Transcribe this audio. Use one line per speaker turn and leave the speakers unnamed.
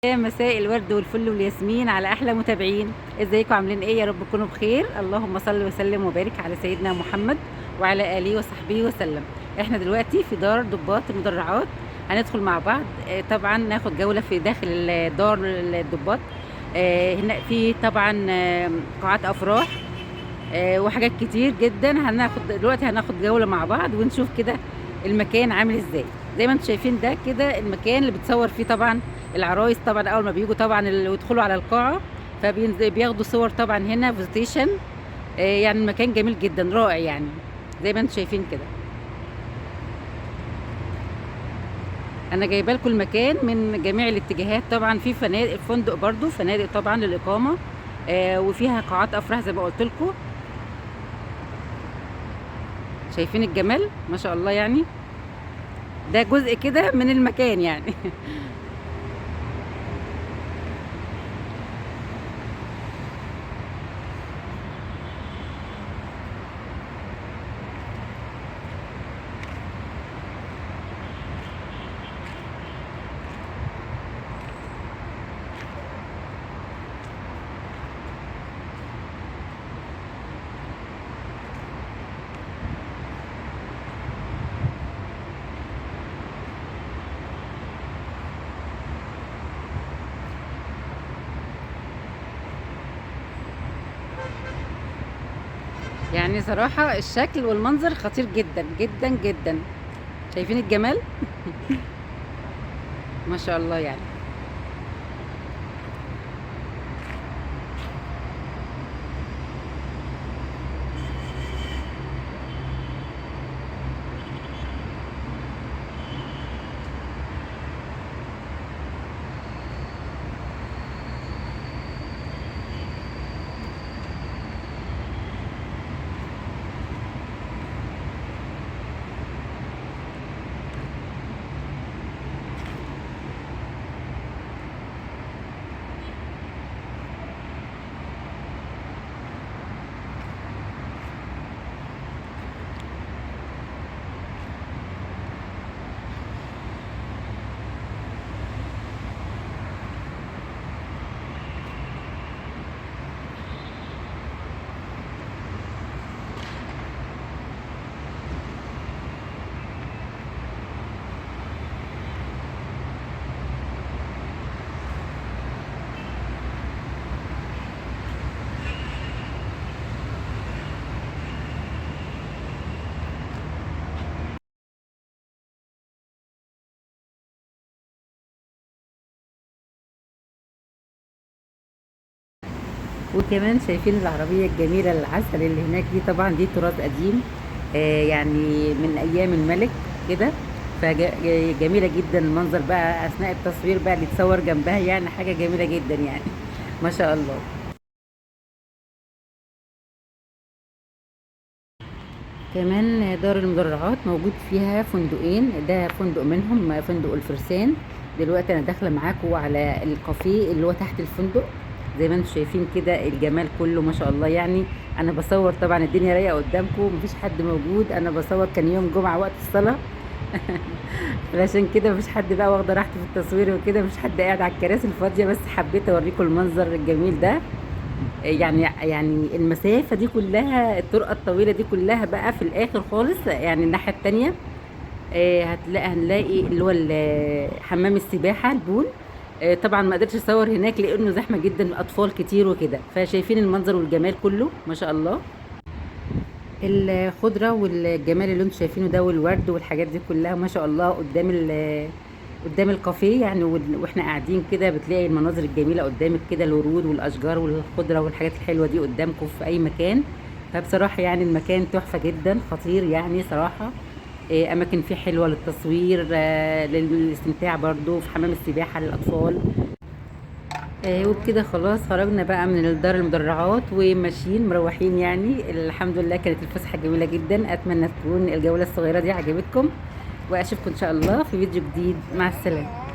يا مساء الورد والفل والياسمين على احلى متابعين. ازيكم عاملين ايه؟ يا رب تكونوا بخير. اللهم صل وسلم وبارك على سيدنا محمد وعلى اله وصحبه وسلم. احنا دلوقتي في دار ضباط المدرعات، هندخل مع بعض. طبعا ناخد جوله في داخل دار الضباط. هنا في طبعا قاعات افراح وحاجات كتير جدا. هناخد جوله مع بعض ونشوف كده المكان عامل ازاي. زي ما انتم شايفين ده كده المكان اللي بتصور فيه طبعا العرايس. طبعا اول ما بيجوا طبعا ويدخلوا على القاعه فبياخدوا صور طبعا هنا فيزيتيشن. يعني المكان جميل جدا رائع يعني زي ما انتم شايفين كده. انا جايبه لكم المكان من جميع الاتجاهات. طبعا في فنادق، فندق برضو فنادق طبعا للاقامه، وفيها قاعات افراح زي ما قلت لكم. شايفين الجمال ما شاء الله يعني. ده جزء كده من المكان يعني. يعني صراحة الشكل والمنظر خطير جدا جدا جدا. شايفين الجمال. ما شاء الله يعني. وكمان شايفين العربية الجميلة العسل اللي هناك دي، طبعا دي تراث قديم، يعني من أيام الملك كده. فجميلة جدا المنظر بقى أثناء التصوير بقى اللي يتصور جنبها، يعني حاجة جميلة جدا يعني. ما شاء الله. كمان دار المدرعات موجود فيها فندقين، ده فندق منهم فندق الفرسان. دلوقتي انا داخله معاكم على الكافيه اللي هو تحت الفندق. زي ما انتم شايفين كده الجمال كله ما شاء الله يعني. انا بصور طبعا الدنيا رايقه قدامكم، مفيش حد موجود، انا بصور كان يوم جمعه وقت الصلاه. علشان كده مفيش حد بقى واخده راحتي في التصوير وكده، مفيش حد قاعد على الكراسي الفاضيه، بس حبيت اوريكم المنظر الجميل ده. يعني المسافة دي كلها، الطرقة الطويلة دي كلها بقى في الآخر خالص يعني الناحية التانية هنلاقي اللي هو حمام السباحة البول. طبعا ما قدرتش اصور هناك لانه زحمة جدا، اطفال كتير وكده. فشايفين المنظر والجمال كله ما شاء الله. الخضرة والجمال اللي انتم شايفينه ده والورد والحاجات دي كلها ما شاء الله قدام الكافيه يعني. واحنا قاعدين كده بتلاقي المناظر الجميله قدامك كده، الورود والاشجار والخضره والحاجات الحلوه دي قدامكم في اي مكان. فبصراحه يعني المكان تحفه جدا خطير يعني صراحه. اماكن فيه حلوه للتصوير، للاستمتاع برضو، في حمام السباحه للاطفال. وبكده خلاص خرجنا بقى من دار المدرعات وماشيين مروحين يعني. الحمد لله كانت الفسحه جميله جدا. اتمنى تكون الجوله الصغيره دي عجبتكم، واشوفكم ان شاء الله في فيديو جديد. مع السلامه.